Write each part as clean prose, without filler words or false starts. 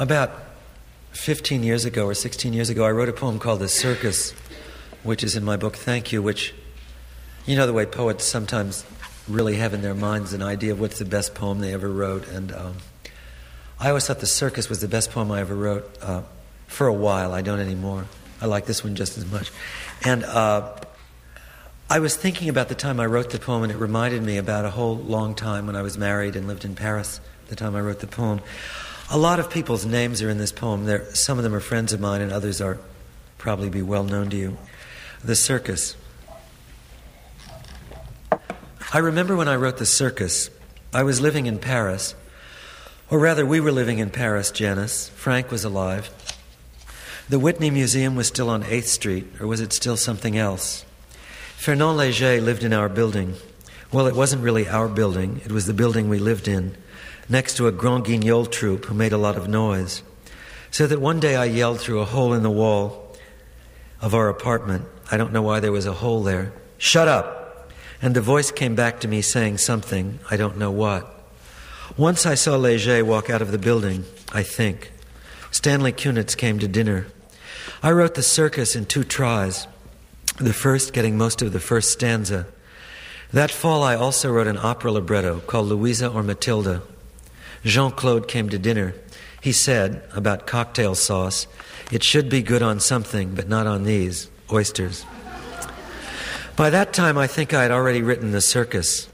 About 15 years ago or 16 years ago, I wrote a poem called The Circus, which is in my book, Thank You, which, you know the way poets sometimes really have in their minds an idea of what's the best poem they ever wrote. And I always thought The Circus was the best poem I ever wrote for a while. I don't anymore. I like this one just as much. And I was thinking about the time I wrote the poem, and it reminded me about a whole long time when I was married and lived in Paris, the time I wrote the poem. A lot of people's names are in this poem. Some of them are friends of mine, and others are probably be well known to you. The Circus. I remember when I wrote The Circus, I was living in Paris, or rather we were living in Paris, Janice. Frank was alive. The Whitney Museum was still on 8th Street, or was it still something else? Fernand Léger lived in our building. Well, it wasn't really our building, it was the building we lived in, next to a Grand Guignol troupe who made a lot of noise. So that one day I yelled through a hole in the wall of our apartment. I don't know why there was a hole there. "Shut up!" And the voice came back to me saying something, I don't know what. Once I saw Léger walk out of the building, I think. Stanley Kunitz came to dinner. I wrote The Circus in 2 tries, the first getting most of the first stanza. That fall I also wrote an opera libretto called Louisa or Matilda. Jean-Claude came to dinner. He said, about cocktail sauce, it should be good on something, but not on these, oysters. By that time, I think I had already written The Circus.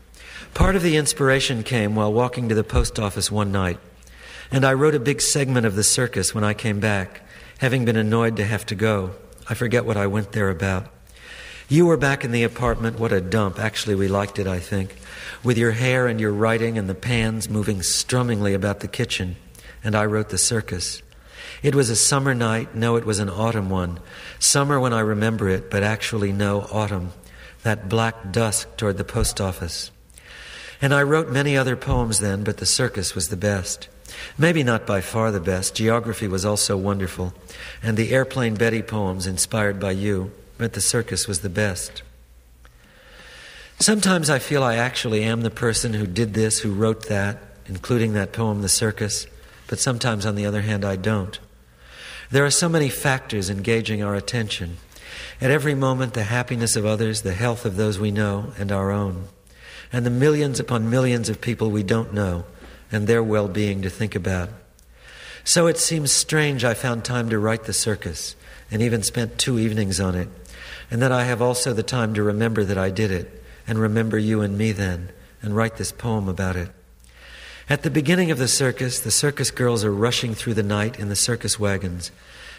Part of the inspiration came while walking to the post office one night, and I wrote a big segment of The Circus when I came back, having been annoyed to have to go. I forget what I went there about. You were back in the apartment. What a dump. Actually, we liked it, I think. With your hair and your writing and the pans moving strummingly about the kitchen. And I wrote The Circus. It was a summer night. No, it was an autumn one. Summer when I remember it, but actually no, autumn. That black dusk toward the post office. And I wrote many other poems then, but The Circus was the best. Maybe not by far the best. Geography was also wonderful. And the Airplane Betty poems inspired by you. But The Circus was the best. Sometimes I feel I actually am the person who did this, who wrote that, including that poem, The Circus, but sometimes, on the other hand, I don't. There are so many factors engaging our attention. At every moment, the happiness of others, the health of those we know, and our own, and the millions upon millions of people we don't know, and their well-being to think about. So it seems strange I found time to write The Circus, and even spent 2 evenings on it, and that I have also the time to remember that I did it, and remember you and me then, and write this poem about it. At the beginning of the circus girls are rushing through the night in the circus wagons,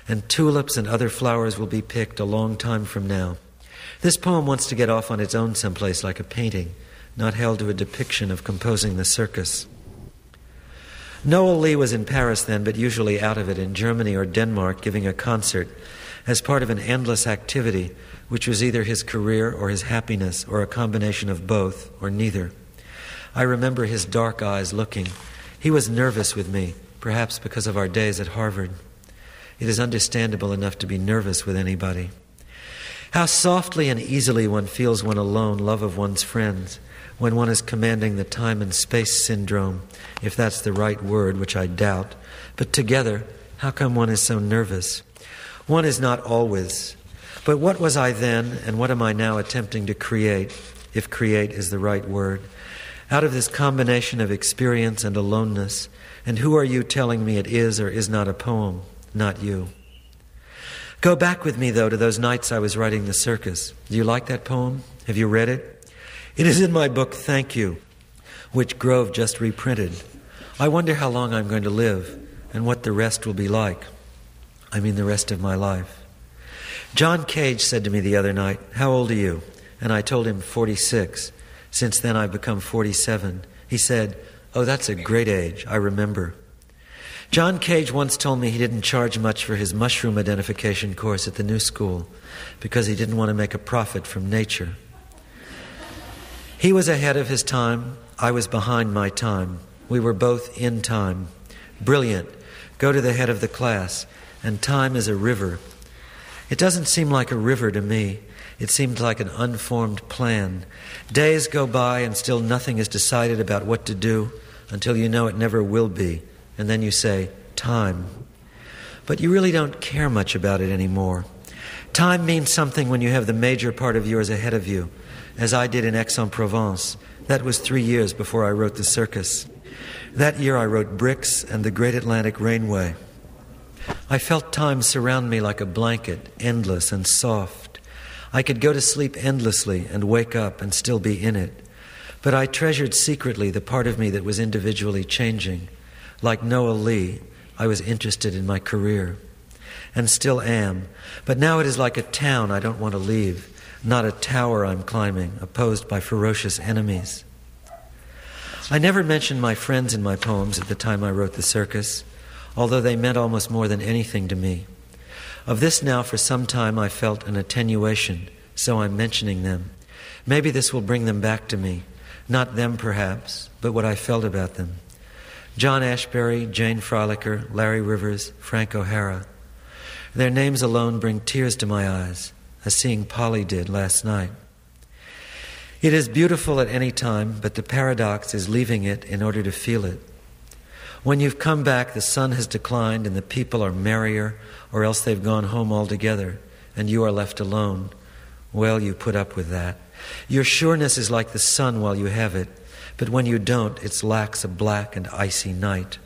and tulips and other flowers will be picked a long time from now. This poem wants to get off on its own someplace like a painting, not held to a depiction of composing the circus. Noel Lee was in Paris then, but usually out of it in Germany or Denmark, giving a concert as part of an endless activity, which was either his career or his happiness, or a combination of both, or neither. I remember his dark eyes looking. He was nervous with me, perhaps because of our days at Harvard. It is understandable enough to be nervous with anybody. How softly and easily one feels when alone, love of one's friends, when one is commanding the time and space syndrome, if that's the right word, which I doubt. But together, how come one is so nervous? One is not always. But what was I then, and what am I now attempting to create, if create is the right word, out of this combination of experience and aloneness? And who are you telling me it is or is not a poem? Not you. Go back with me, though, to those nights I was writing The Circus. Do you like that poem? Have you read it? It is in my book, Thank You, which Grove just reprinted. I wonder how long I'm going to live and what the rest will be like. I mean the rest of my life. John Cage said to me the other night, "How old are you?" And I told him 46. Since then I've become 47. He said, "Oh, that's a great age. I remember." John Cage once told me he didn't charge much for his mushroom identification course at the New School because he didn't want to make a profit from nature. He was ahead of his time. I was behind my time. We were both in time. Brilliant. Go to the head of the class. And time is a river. It doesn't seem like a river to me. It seems like an unformed plan. Days go by and still nothing is decided about what to do until you know it never will be. And then you say, time. But you really don't care much about it anymore. Time means something when you have the major part of yours ahead of you, as I did in Aix-en-Provence. That was 3 years before I wrote The Circus. That year I wrote Bricks and The Great Atlantic Railway. I felt time surround me like a blanket, endless and soft. I could go to sleep endlessly and wake up and still be in it. But I treasured secretly the part of me that was individually changing. Like Noah Lee, I was interested in my career, and still am. But now it is like a town I don't want to leave, not a tower I'm climbing, opposed by ferocious enemies. I never mentioned my friends in my poems at the time I wrote The Circus, although they meant almost more than anything to me. Of this now for some time I felt an attenuation, so I'm mentioning them. Maybe this will bring them back to me. Not them, perhaps, but what I felt about them. John Ashbery, Jane Frolicker, Larry Rivers, Frank O'Hara. Their names alone bring tears to my eyes, as seeing Polly did last night. It is beautiful at any time, but the paradox is leaving it in order to feel it. When you've come back, the sun has declined and the people are merrier, or else they've gone home altogether, and you are left alone. Well, you put up with that. Your sureness is like the sun while you have it, but when you don't, it lacks a black and icy night.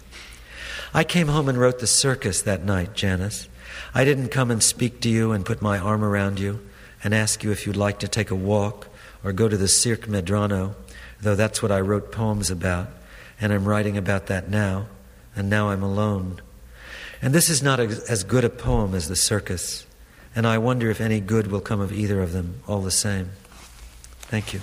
I came home and wrote The Circus that night, Janice. I didn't come and speak to you and put my arm around you and ask you if you'd like to take a walk or go to the Cirque Medrano, though that's what I wrote poems about, and I'm writing about that now, and now I'm alone. And this is not as good a poem as The Circus, and I wonder if any good will come of either of them all the same. Thank you.